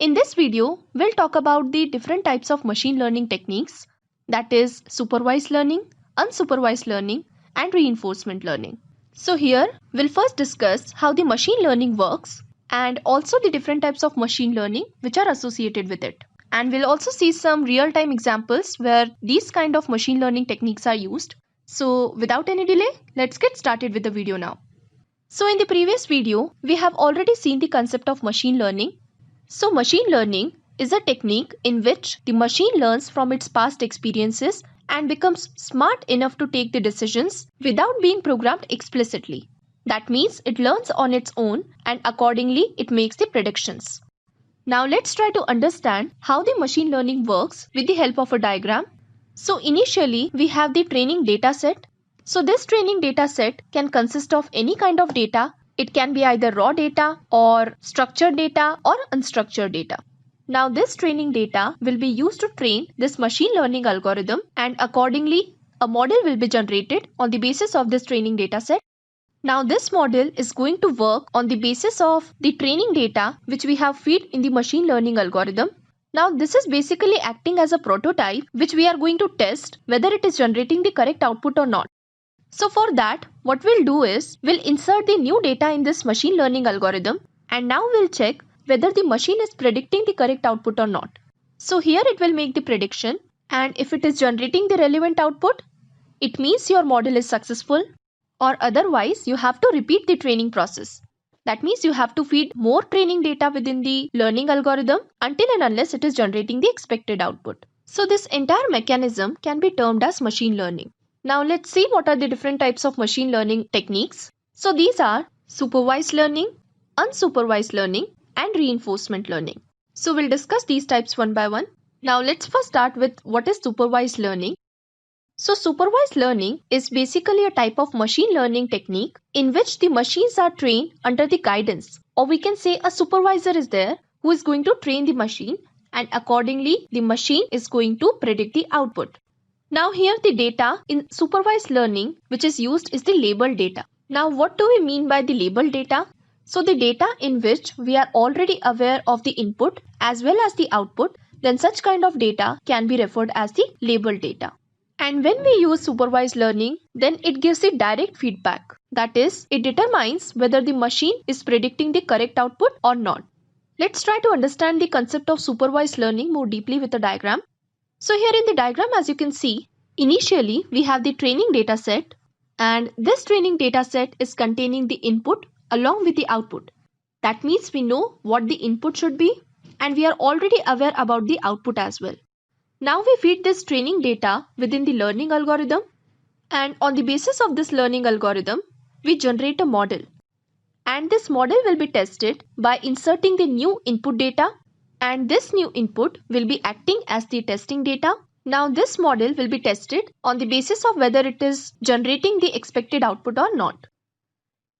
In this video, we'll talk about the different types of machine learning techniques, that is supervised learning, unsupervised learning, and reinforcement learning. So here, we'll first discuss how the machine learning works and also the different types of machine learning which are associated with it. And we'll also see some real-time examples where these kind of machine learning techniques are used. So without any delay, let's get started with the video now. So in the previous video, we have already seen the concept of machine learning. So machine learning is a technique in which the machine learns from its past experiences and becomes smart enough to take the decisions without being programmed explicitly. That means it learns on its own and accordingly it makes the predictions. Now let's try to understand how the machine learning works with the help of a diagram. So initially we have the training data set. So this training data set can consist of any kind of data. It can be either raw data or structured data or unstructured data. Now this training data will be used to train this machine learning algorithm, and accordingly a model will be generated on the basis of this training data set. Now this model is going to work on the basis of the training data which we have fed in the machine learning algorithm. Now this is basically acting as a prototype which we are going to test whether it is generating the correct output or not. So for that, what we'll do is we'll insert the new data in this machine learning algorithm, and now we'll check whether the machine is predicting the correct output or not. So here it will make the prediction, and if it is generating the relevant output, it means your model is successful, or otherwise you have to repeat the training process. That means you have to feed more training data within the learning algorithm until and unless it is generating the expected output. So this entire mechanism can be termed as machine learning. Now let's see what are the different types of machine learning techniques. So these are supervised learning, unsupervised learning, and reinforcement learning. So we'll discuss these types one by one. Now let's first start with what is supervised learning. So supervised learning is basically a type of machine learning technique in which the machines are trained under the guidance, or we can say a supervisor is there who is going to train the machine, and accordingly the machine is going to predict the output. Now here the data in supervised learning which is used is the labeled data. Now what do we mean by the labeled data? So the data in which we are already aware of the input as well as the output, then such kind of data can be referred as the labeled data. And when we use supervised learning, then it gives the direct feedback. That is, it determines whether the machine is predicting the correct output or not. Let's try to understand the concept of supervised learning more deeply with a diagram. So here in the diagram, as you can see, initially we have the training data set, and this training data set is containing the input along with the output. That means we know what the input should be, and we are already aware about the output as well. Now we feed this training data within the learning algorithm, and on the basis of this learning algorithm, we generate a model. And this model will be tested by inserting the new input data, and this new input will be acting as the testing data. Now this model will be tested on the basis of whether it is generating the expected output or not.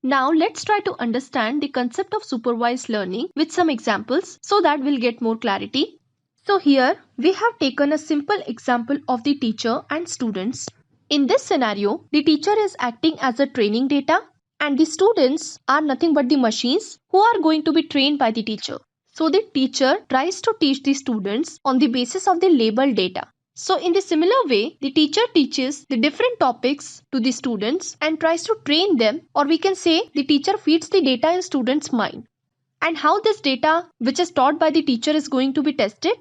Now let's try to understand the concept of supervised learning with some examples so that we'll get more clarity. So here we have taken a simple example of the teacher and students. In this scenario, the teacher is acting as a training data, and the students are nothing but the machines who are going to be trained by the teacher. So the teacher tries to teach the students on the basis of the labeled data. So in the similar way, the teacher teaches the different topics to the students and tries to train them, or we can say the teacher feeds the data in students' mind. And how this data which is taught by the teacher is going to be tested?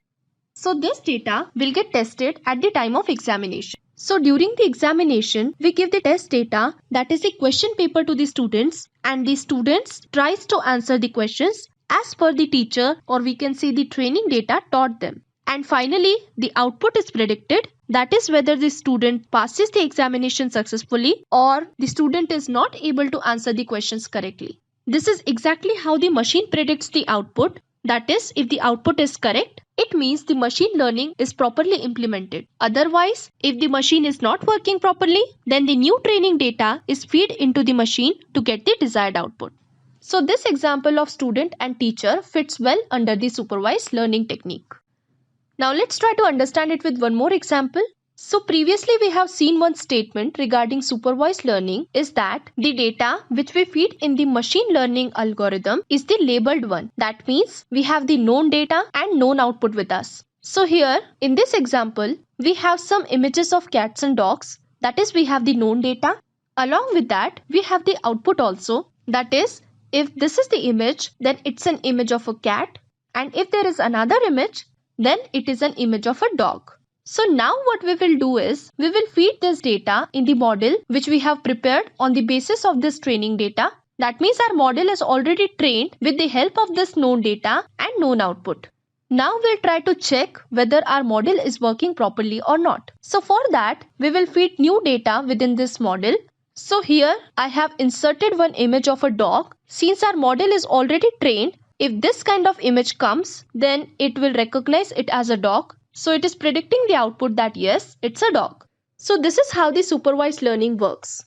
So this data will get tested at the time of examination. So during the examination, we give the test data, that is the question paper, to the students, and the students tries to answer the questions as per the teacher, or we can say the training data taught them. And finally, the output is predicted, that is whether the student passes the examination successfully or the student is not able to answer the questions correctly. This is exactly how the machine predicts the output. That is, if the output is correct, it means the machine learning is properly implemented. Otherwise, if the machine is not working properly, then the new training data is fed into the machine to get the desired output. So this example of student and teacher fits well under the supervised learning technique. Now let's try to understand it with one more example. So previously we have seen one statement regarding supervised learning is that the data which we feed in the machine learning algorithm is the labeled one. That means we have the known data and known output with us. So here in this example, we have some images of cats and dogs. That is, we have the known data. Along with that, we have the output also. That is, if this is the image, then it's an image of a cat. And if there is another image, then it is an image of a dog. So now what we will do is, we will feed this data in the model which we have prepared on the basis of this training data. That means our model is already trained with the help of this known data and known output. Now we'll try to check whether our model is working properly or not. So for that, we will feed new data within this model. So here I have inserted one image of a dog. Since our model is already trained, if this kind of image comes, then it will recognize it as a dog. So it is predicting the output that yes, it's a dog. So this is how the supervised learning works.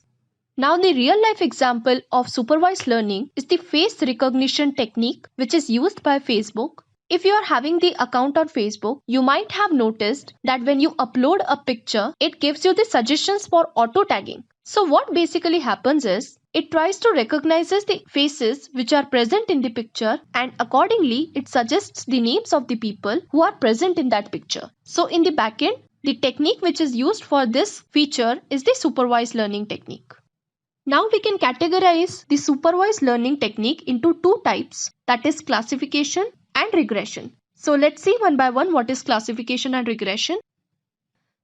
Now the real life example of supervised learning is the face recognition technique which is used by Facebook. If you are having the account on Facebook, you might have noticed that when you upload a picture, it gives you the suggestions for auto tagging. So what basically happens is, it tries to recognize the faces which are present in the picture and accordingly it suggests the names of the people who are present in that picture. So in the backend, the technique which is used for this feature is the supervised learning technique. Now we can categorize the supervised learning technique into two types, that is classification and regression. So let's see one by one what is classification and regression.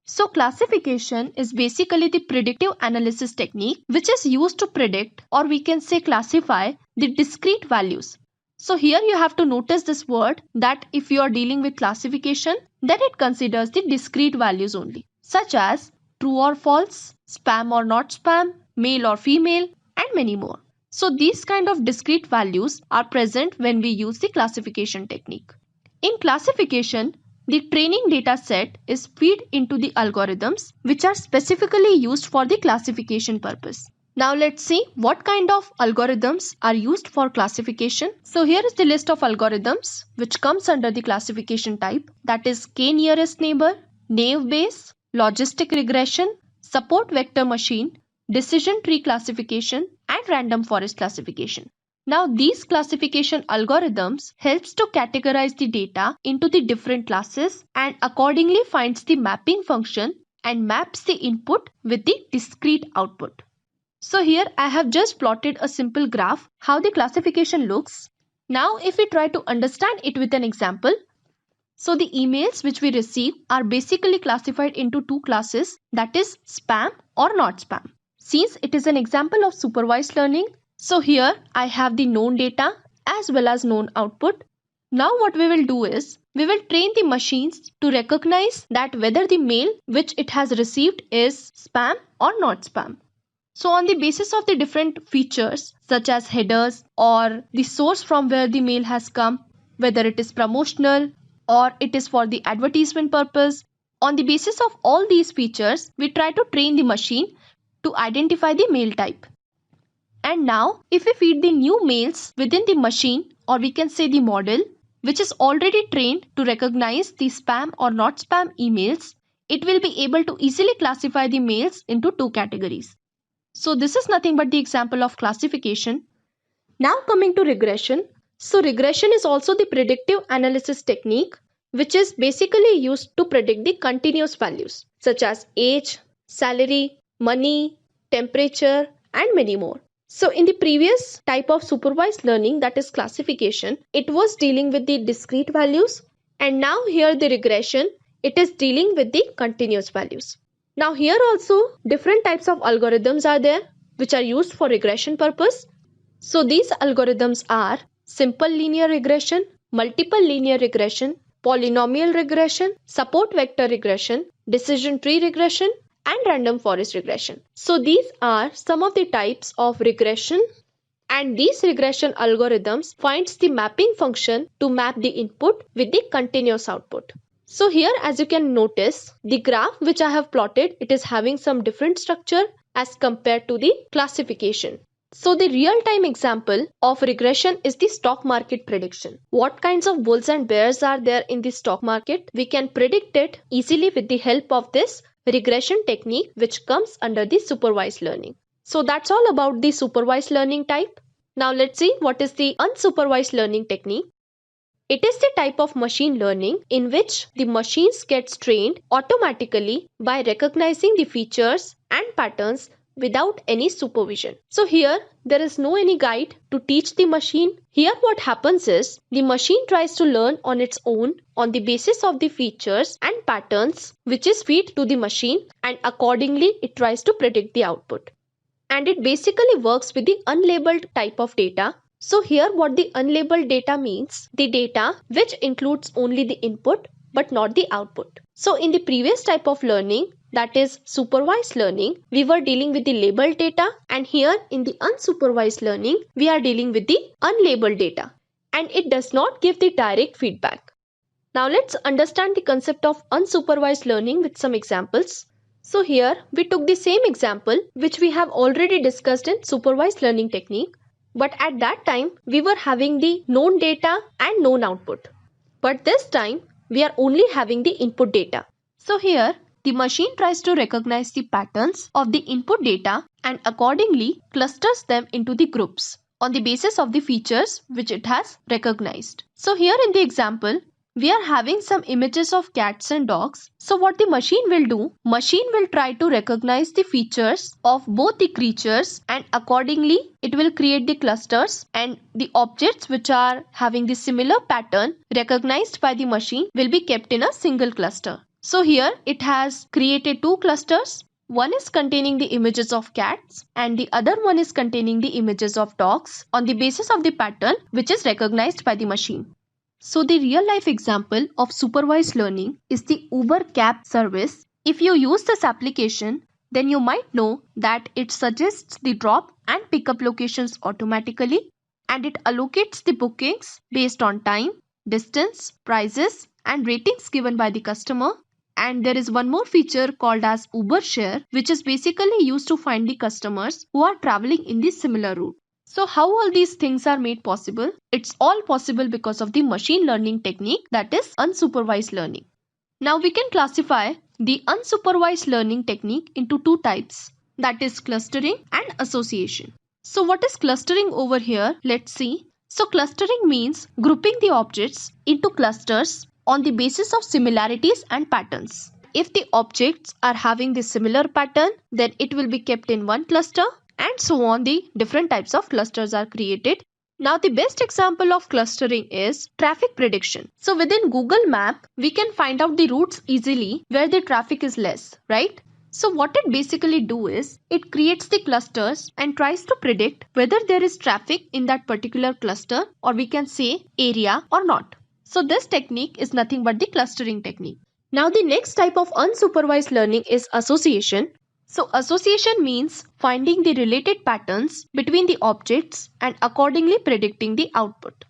So classification is basically the predictive analysis technique which is used to predict, or we can say classify, the discrete values. So here you have to notice this word, that if you are dealing with classification, then it considers the discrete values only, such as true or false, spam or not spam, male or female, and many more. So these kind of discrete values are present when we use the classification technique. In classification, the training data set is fed into the algorithms which are specifically used for the classification purpose. Now let's see what kind of algorithms are used for classification. So here is the list of algorithms which comes under the classification type, that is k-nearest neighbor, naive Bayes, logistic regression, support vector machine, decision tree classification, and random forest classification. Now these classification algorithms helps to categorize the data into the different classes and accordingly finds the mapping function and maps the input with the discrete output. So here I have just plotted a simple graph how the classification looks. Now if we try to understand it with an example, so the emails which we receive are basically classified into two classes, that is spam or not spam. Since it is an example of supervised learning, so here I have the known data as well as known output. Now what we will do is, we will train the machines to recognize that whether the mail which it has received is spam or not spam. So on the basis of the different features such as headers or the source from where the mail has come, whether it is promotional or it is for the advertisement purpose, on the basis of all these features, we try to train the machine to identify the mail type. And now if we feed the new mails within the machine, or we can say the model, which is already trained to recognize the spam or not spam emails, it will be able to easily classify the mails into two categories. So this is nothing but the example of classification. Now coming to regression. So regression is also the predictive analysis technique which is basically used to predict the continuous values such as age, salary, money, temperature, and many more. So in the previous type of supervised learning, that is classification, it was dealing with the discrete values, and now here the regression, it is dealing with the continuous values. Now here also different types of algorithms are there which are used for regression purpose. So these algorithms are simple linear regression, multiple linear regression, polynomial regression, support vector regression, decision tree regression, and random forest regression. So these are some of the types of regression, and these regression algorithms finds the mapping function to map the input with the continuous output. So here as you can notice, the graph which I have plotted, it is having some different structure as compared to the classification. So the real-time example of regression is the stock market prediction. What kinds of bulls and bears are there in the stock market? We can predict it easily with the help of this regression technique which comes under the supervised learning. So that's all about the supervised learning type. Now let's see what is the unsupervised learning technique. It is the type of machine learning in which the machines gets trained automatically by recognizing the features and patterns without any supervision. So here there is no any guide to teach the machine. Here what happens is the machine tries to learn on its own on the basis of the features and patterns which is fed to the machine, and accordingly it tries to predict the output. And it basically works with the unlabeled type of data. So here what the unlabeled data means, the data which includes only the input but not the output. So in the previous type of learning, that is supervised learning, we were dealing with the labeled data, and here in the unsupervised learning, we are dealing with the unlabeled data, and it does not give the direct feedback. Now let's understand the concept of unsupervised learning with some examples. So here we took the same example which we have already discussed in supervised learning technique. But at that time, we were having the known data and known output. But this time, we are only having the input data. So here, the machine tries to recognize the patterns of the input data and accordingly clusters them into the groups on the basis of the features which it has recognized. So here in the example, we are having some images of cats and dogs. So what the machine will do, machine will try to recognize the features of both the creatures, and accordingly it will create the clusters, and the objects which are having the similar pattern recognized by the machine will be kept in a single cluster. So here it has created two clusters. One is containing the images of cats and the other one is containing the images of dogs on the basis of the pattern which is recognized by the machine. So the real life example of supervised learning is the Uber cab service. If you use this application, then you might know that it suggests the drop and pickup locations automatically, and it allocates the bookings based on time, distance, prices and ratings given by the customer. And there is one more feature called as Uber Share, which is basically used to find the customers who are traveling in the similar route. So how all these things are made possible? It's all possible because of the machine learning technique, that is unsupervised learning. Now we can classify the unsupervised learning technique into two types, that is clustering and association. So what is clustering over here? Let's see. So clustering means grouping the objects into clusters on the basis of similarities and patterns. If the objects are having the similar pattern, then it will be kept in one cluster, and so on the different types of clusters are created. Now the best example of clustering is traffic prediction. So within Google Map, we can find out the routes easily where the traffic is less, right? So what it basically do is, it creates the clusters and tries to predict whether there is traffic in that particular cluster, or we can say area, or not. So this technique is nothing but the clustering technique. Now the next type of unsupervised learning is association. So association means finding the related patterns between the objects and accordingly predicting the output.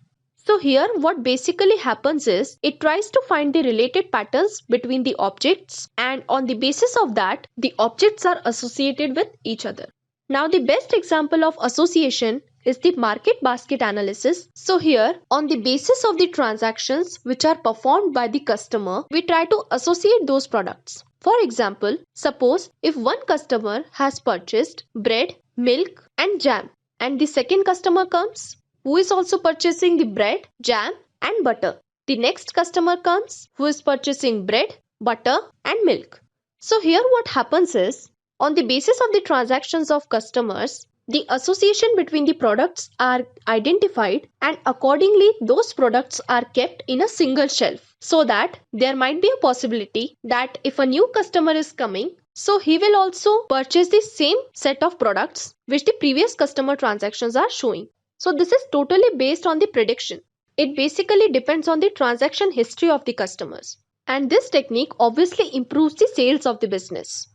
So here what basically happens is, it tries to find the related patterns between the objects, and on the basis of that the objects are associated with each other. Now the best example of association is the market basket analysis. So here on the basis of the transactions which are performed by the customer, we try to associate those products. For example, suppose if one customer has purchased bread, milk and jam, and the second customer comes who is also purchasing the bread, jam and butter. The next customer comes who is purchasing bread, butter and milk. So here what happens is, on the basis of the transactions of customers, the association between the products are identified, and accordingly those products are kept in a single shelf, so that there might be a possibility that if a new customer is coming, so he will also purchase the same set of products which the previous customer transactions are showing. So this is totally based on the prediction. It basically depends on the transaction history of the customers, and this technique obviously improves the sales of the business.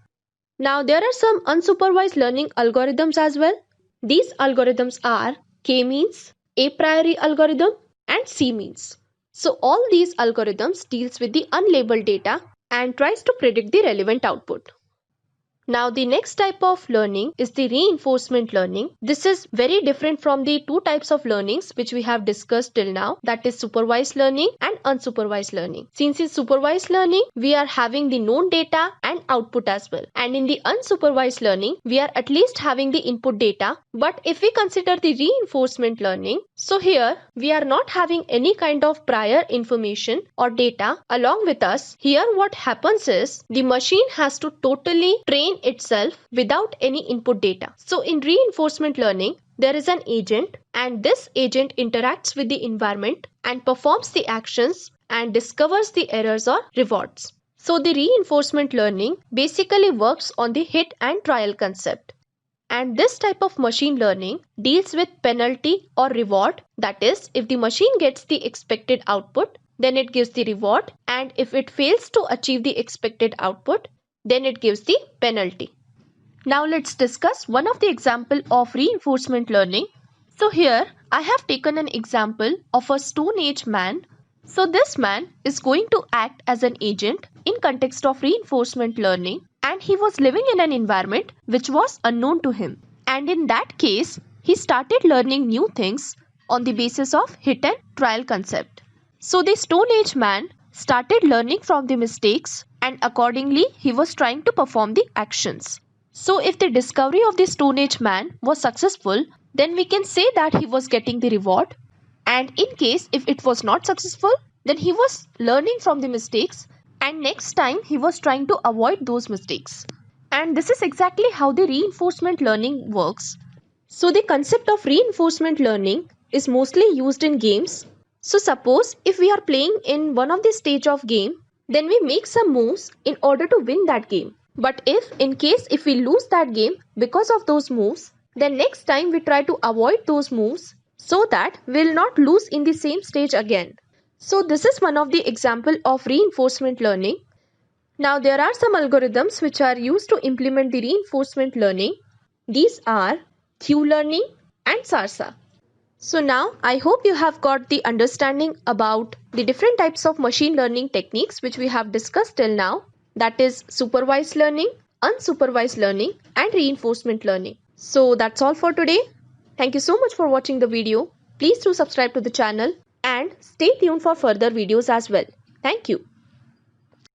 Now there are some unsupervised learning algorithms as well. These algorithms are K-means, a priori algorithm and C-means. So all these algorithms deals with the unlabeled data and tries to predict the relevant output. Now the next type of learning is the reinforcement learning. This is very different from the two types of learnings which we have discussed till now, that is supervised learning and unsupervised learning. Since in supervised learning we are having the known data and output as well, and in the unsupervised learning we are at least having the input data. But if we consider the reinforcement learning, so here we are not having any kind of prior information or data along with us. Here what happens is the machine has to totally train itself without any input data. So in reinforcement learning, there is an agent, and this agent interacts with the environment and performs the actions and discovers the errors or rewards. So the reinforcement learning basically works on the hit and trial concept. And this type of machine learning deals with penalty or reward. That is, if the machine gets the expected output, then it gives the reward, and if it fails to achieve the expected output, then it gives the penalty. Now let's discuss one of the example of reinforcement learning. So here I have taken an example of a Stone Age man. So this man is going to act as an agent in context of reinforcement learning, and he was living in an environment which was unknown to him. And in that case, he started learning new things on the basis of hit and trial concept. So the Stone Age man started learning from the mistakes, and accordingly he was trying to perform the actions. So if the discovery of the Stone Age man was successful, then we can say that he was getting the reward. And in case if it was not successful, then he was learning from the mistakes, and next time he was trying to avoid those mistakes. And this is exactly how the reinforcement learning works. So the concept of reinforcement learning is mostly used in games. So suppose if we are playing in one of the stage of game, then we make some moves in order to win that game. But if we lose that game because of those moves, then next time we try to avoid those moves so that we will not lose in the same stage again. So this is one of the example of reinforcement learning. Now there are some algorithms which are used to implement the reinforcement learning. These are Q-learning and SARSA. So now I hope you have got the understanding about the different types of machine learning techniques which we have discussed till now, that is supervised learning, unsupervised learning and reinforcement learning. So that's all for today. Thank you so much for watching the video. Please do subscribe to the channel and stay tuned for further videos as well. Thank you.